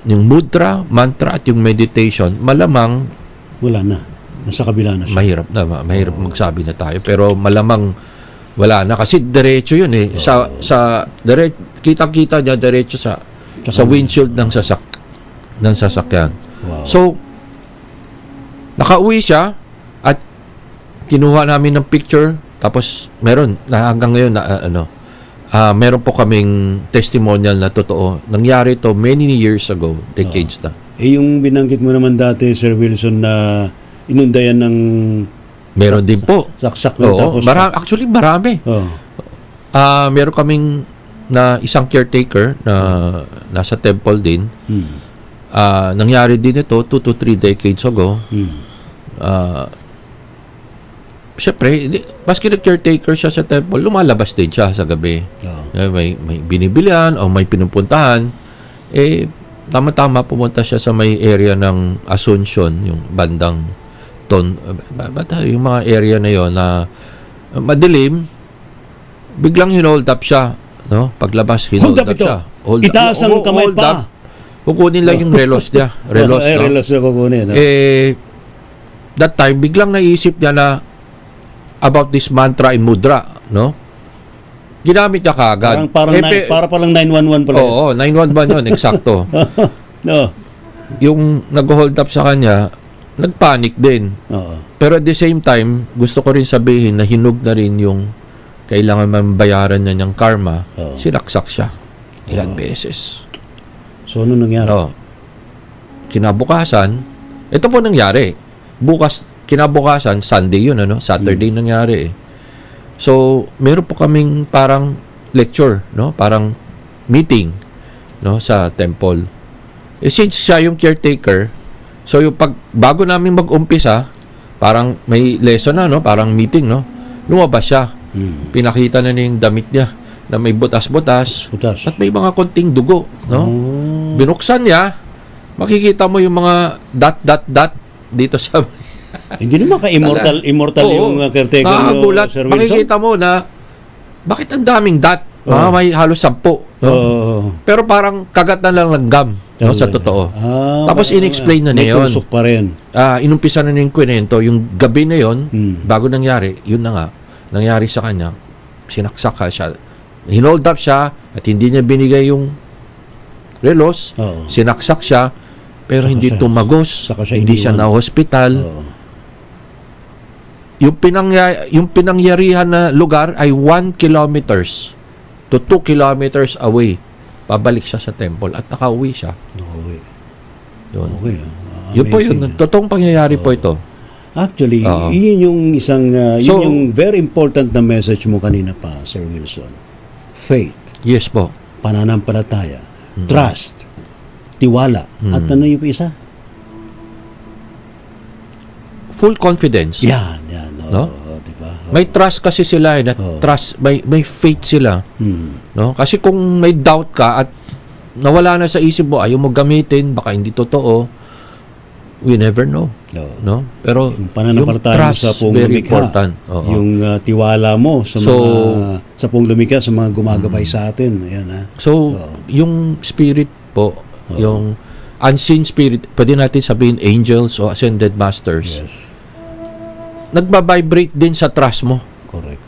mudra, mantra at yung meditation, malamang wala na. Nasa kabila na siya. Mahirap magsabi na tayo, pero malamang wala na kasi diretso yun eh. Kitang-kita niya diretso sa windshield ng sasakyan. Wow. So nakauwi siya at kinuha namin ng picture, tapos meron na hanggang ngayon na meron po kaming testimonial na totoo. Nangyari to many years ago, decades na. Yung binanggit mo naman dati, Sir Wilson, na inundayan ng meron din po. Saksak na tapos. Actually, marami. Meron kaming na isang caretaker na nasa temple din. Nangyari din ito 2 to 3 decades ago. Siyempre, maski nag-caretaker siya sa temple, lumalabas din siya sa gabi. May binibilihan o may pinupuntahan. Tama-tama pumunta siya sa may area ng Asuncion, yung bandang yung mga area na yon na madilim, biglang hinold up siya. No? Paglabas, hinold up siya. Itaas ang kamay pa. Kukunin lang yung relos niya. Relos na kukunin. That time, biglang naisip niya na about this mantra and mudra, no? Ginamit niya kaagad. Para palang 911 pala. Oo, 911 yun, eksakto. No. Yung nag-hold up sa kanya, nagpanic din. Pero at the same time, gusto ko rin sabihin na hinug na rin yung kailangan mabayaran niya niyang karma. Sinaksak siya ilang beses. So, ano nangyari? Kinabukasan, ito po nangyari. Kinabukasan, Sunday yun, Saturday nangyari eh. So, meron po kaming parang lecture, parang meeting, sa temple. Since siya yung caretaker, so yung bago namin mag-umpisa, parang may lesson na, parang meeting, lumabas siya. Pinakita na yung damit niya na may butas-butas at may mga konting dugo, Binuksan niya, makikita mo yung mga dot dito sa hindi naman ka-immortal yung caretaker mo, Sir Wilson. Makikita mo na bakit ang daming dot? May halos 10. Pero parang kagat na lang ng gum sa totoo. Tapos in-explain na niya yun. Pa rin. Inumpisa na yung kwento. Yung gabi na yun, bago nangyari, yun na nga, nangyari sa kanya, sinaksak siya. Hinold up siya at hindi niya binigay yung relos. Sinaksak siya, pero hindi tumagos. Hindi siya na-hospital. Yung pinangyarihan na lugar ay 1 kilometers to 2 kilometers away. Pabalik siya sa temple at nakauwi siya. Yun. Yun po yun. Totoong pangyayari po ito. Actually, yun yung isang yun yung very important na message mo kanina pa, Sir Wilson. Faith. Yes po. Pananampalataya. Trust. Tiwala. At ano yung isa? Full confidence. Yan. No? Diba? May trust kasi sila na trust, may faith sila. No? Kasi kung may doubt ka at nawala na sa isip mo, ayaw mo gamitin, baka hindi totoo, we never know. No? Pero yung pananampalataya mo sa Pong Lumikha, yung tiwala mo sa sa Pong Lumikha, sa mga gumagabay sa atin. Ayan, So, yung spirit po, yung unseen spirit, pwede natin sabihin angels o ascended masters. Yes. Nagba-vibrate din sa trust mo. Correct.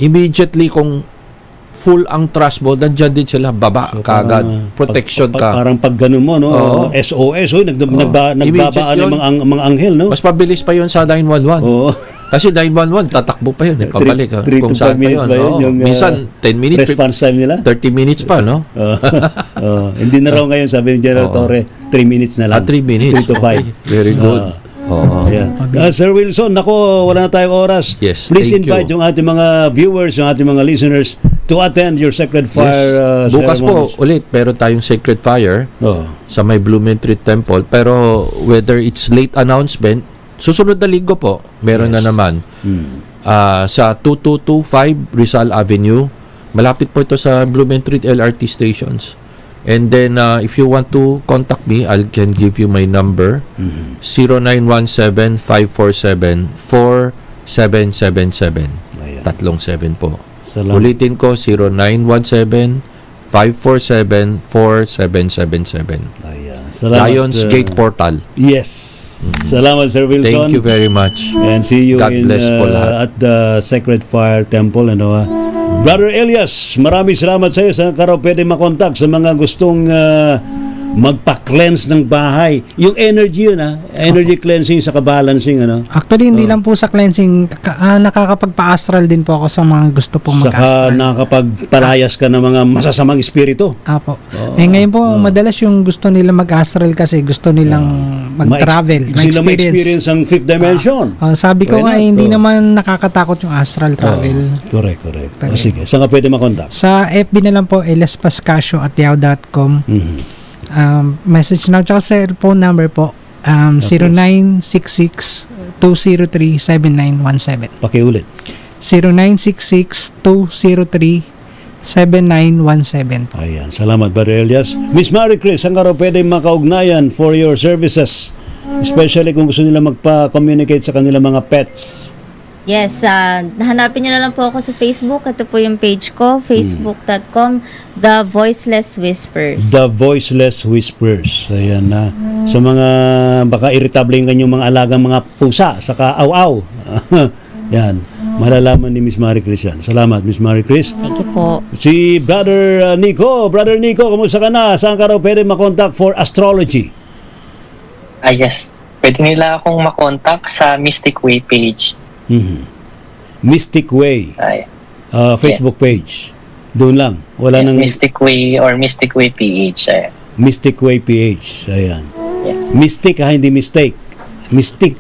Immediately kung full ang trust mo, nandiyan din sila, baba, kagad, protection ka. Parang pag ganun mo, SOS, nagbabaan ng mga anghel, no? Mas mabilis pa yun sa 911. Kasi 911, tatakbo pa yun, pabalik. 3 to 5 minutes ba yun? Minsan, 10 minutes. Response time nila? 30 minutes pa, no? Hindi na raw ngayon, sabi ni General Torre, 3 minutes na lang. 3 minutes. 3 to 5. Very good. Sir Wilson, nako, wala na tayong oras. Yes, please invite yung ating mga viewers, yung ating mga listeners to attend your Sacred Fire bukas ceremonies. Po ulit, pero tayong Sacred Fire sa may Blumentritt Temple. Pero whether it's late announcement, susunod na linggo po, meron na naman. Sa 2225 Rizal Avenue. Malapit po ito sa Blumentritt LRT stations. And then, if you want to contact me, I can give you my number, 0917-547-4777. 37 po. Salamat. Ulitin ko, 547-4777. Ayan. Salamat, Lions Gate Portal. Yes. Salamat, Sir Wilson. Thank you very much. And see you God bless po lahat. at the Sacred Fire Temple. Brother Elias, maraming salamat sa iyo. Saan ka raw pwede makontak sa mga gustong magpa-cleanse ng bahay? Yung energy yun, energy cleansing sa balancing, Actually, hindi lang po sa cleansing, nakakapagpa-astral din po ako sa mga gusto pong mag-astral. Saka nakakapagpalayas ka ng mga masasamang espiritu. Apo. Ngayon po, madalas yung gusto nila mag-astral kasi gusto nilang mag-travel, sila ma-experience ang fifth dimension. Sabi ko nga, hindi naman nakakatakot yung astral travel. Correct. Sige, saan ka pwede makontak? Sa FB na lang po, eliaspascasio@yahoo.com. Message na, tsaka cellphone number po, 0966-203-7917. Pakiulit. 0966-203-7917. Ayan, salamat, Brother Elias. Miss Marie Chris, saan ka raw pwede makaugnayan for your services? Especially kung gusto nila magpa-communicate sa kanilang mga pets. Yes, hanapin niyo na lang po ako sa Facebook. Ito po yung page ko, facebook.com, The Voiceless Whispers. The Voiceless Whispers. Ayan na. Sa mga baka irritable yung kanyang mga alagang mga pusa, saka aw-aw. Yan. Malalaman ni Miss Marie Chris yan. Salamat, Miss Marie Chris. Thank you po. Si Brother Nico. Brother Nico, kumusta ka na? Saan ka raw pwede makontak for astrology? Yes. Pwede nila akong makontak sa Mystic Way page. Mystic Way Facebook page. Doon lang. Wala nang Mystic Way or Mystic Way PH. Mystic Way PH. Ayan. Yes. Mystic hindi mistake. Mystic.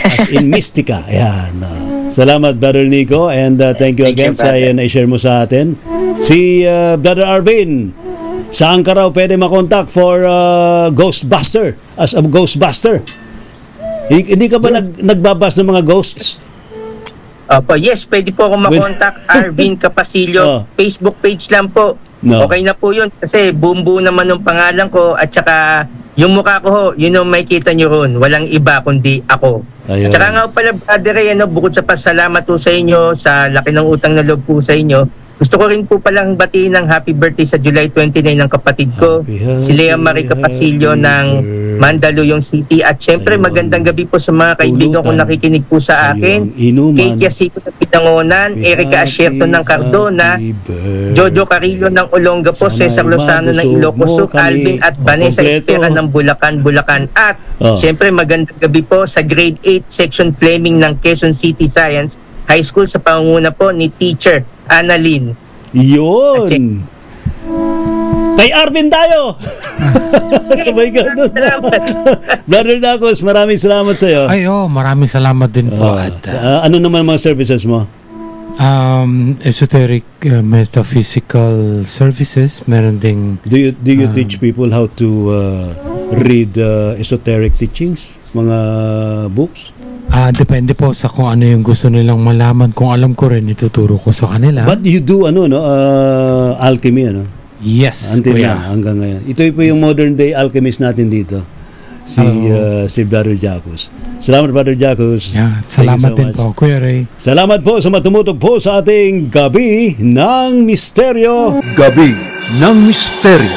As in mystica. Ayan. Salamat, Brother Nico, and thank you again sa na-share mo sa atin. Si Brother Arvin, saan ka raw pwede makontak for Ghostbuster? As a Ghostbuster? Hindi ka ba nagbabas ng mga ghosts? Yes, pwede po ako makontak. Arvin Capasilio. Facebook page lang po. Okay na po yun. Kasi buo naman ng pangalan ko. At saka yung mukha ko ho, yun yung may kita nyo ron. Walang iba kundi ako. At saka nga pala, Brother Ray, bukod sa pasalamat po sa inyo, sa laki ng utang na loob po sa inyo, gusto ko rin po palang batiin ng happy birthday sa July 29 ng kapatid ko, si Lea Marie Capasilio ng Mandaluyong City. At syempre magandang gabi po sa mga kaibigan ko nakikinig po sa akin. Kate Yasico ng Pinangonan, Erica Asierto ng Cardona, Jojo Carillo ng Olonga po, Cesar Lozano ng Ilocos Sur, Alvin at Vanessa Espera ng Bulacan. At syempre magandang gabi po sa grade 8 section Fleming ng Quezon City Science High School sa pangunguna po ni Teacher Annalyn. Yun. Kay Arvin tayo. Sabay ka doon. Salamat. Brother Dacos, maraming salamat sa iyo. Maraming salamat din po. Ano naman mga services mo? Esoteric metaphysical services. Meron ding Do you teach people how to read esoteric teachings? Mga books? Depende po sa kung ano yung gusto nilang malaman. Kung alam ko rin, ituturo ko sa kanila. But you do alchemy, Yes, hanggang ngayon. Ito po yung modern day alchemist natin dito. Si Brother Jacos. Salamat, Brother Jacos. Salamat din po, Kuya Ray. Salamat po sa matumutok po sa ating Gabi ng Misteryo. Gabi ng Misteryo.